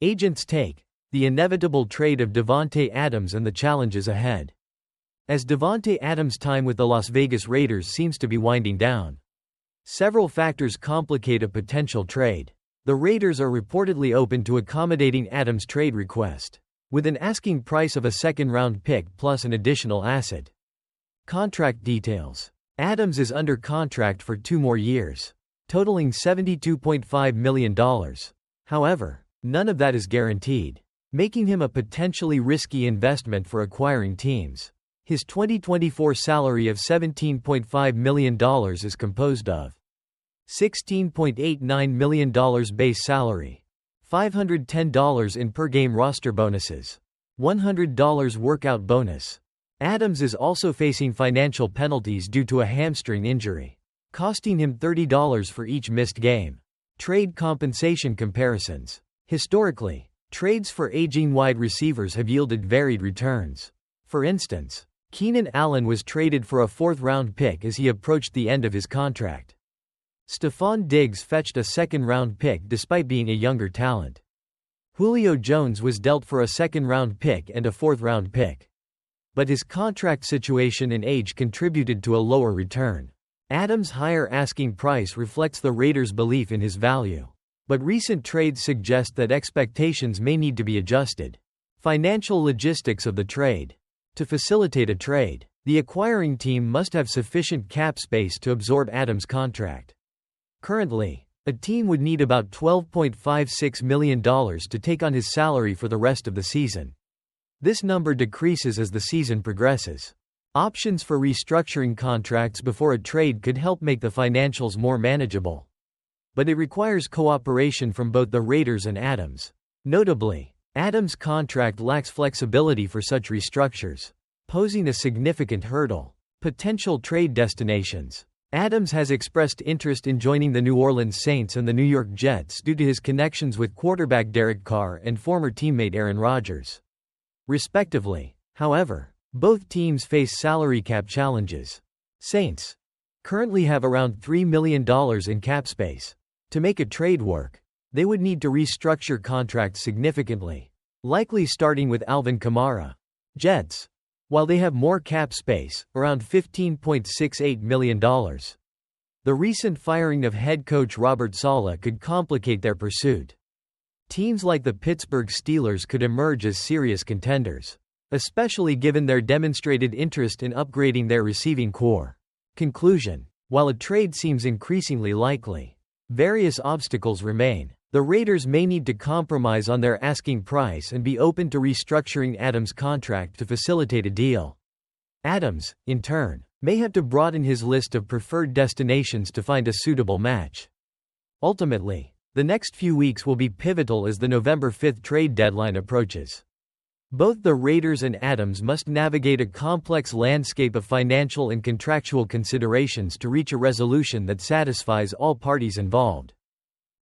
Agents take the inevitable trade of Davante Adams and the challenges ahead. As Davante Adams' time with the Las Vegas Raiders seems to be winding down, several factors complicate a potential trade. The Raiders are reportedly open to accommodating Adams' trade request, with an asking price of a second-round pick plus an additional asset. Contract details. Adams is under contract for 2 more years, totaling $72.5 million. However, none of that is guaranteed, making him a potentially risky investment for acquiring teams. His 2024 salary of $17.5 million is composed of $16.89 million base salary, $510 in per-game roster bonuses, $100 workout bonus. Adams is also facing financial penalties due to a hamstring injury, costing him $30 for each missed game. Trade compensation comparisons. Historically, trades for aging wide receivers have yielded varied returns. For instance, Keenan Allen was traded for a 4th-round pick as he approached the end of his contract. Stephon Diggs fetched a 2nd-round pick despite being a younger talent. Julio Jones was dealt for a 2nd-round pick and a 4th-round pick. But his contract situation and age contributed to a lower return. Adams' higher asking price reflects the Raiders' belief in his value. But recent trades suggest that expectations may need to be adjusted. Financial logistics of the trade. To facilitate a trade, the acquiring team must have sufficient cap space to absorb Adams' contract. Currently, a team would need about $12.56 million to take on his salary for the rest of the season. This number decreases as the season progresses. Options for restructuring contracts before a trade could help make the financials more manageable. But it requires cooperation from both the Raiders and Adams. Notably, Adams' contract lacks flexibility for such restructures, posing a significant hurdle. Potential trade destinations. Adams has expressed interest in joining the New Orleans Saints and the New York Jets due to his connections with quarterback Derek Carr and former teammate Aaron Rodgers, respectively. However, both teams face salary cap challenges. Saints currently have around $3 million in cap space. To make a trade work, they would need to restructure contracts significantly, likely starting with Alvin Kamara. Jets, while they have more cap space, around $15.68 million. The recent firing of head coach Robert Saleh could complicate their pursuit. Teams like the Pittsburgh Steelers could emerge as serious contenders, especially given their demonstrated interest in upgrading their receiving core. Conclusion. While a trade seems increasingly likely, various obstacles remain. The Raiders may need to compromise on their asking price and be open to restructuring Adams' contract to facilitate a deal. Adams, in turn, may have to broaden his list of preferred destinations to find a suitable match. Ultimately, the next few weeks will be pivotal as the November 5 trade deadline approaches. Both the Raiders and Adams must navigate a complex landscape of financial and contractual considerations to reach a resolution that satisfies all parties involved.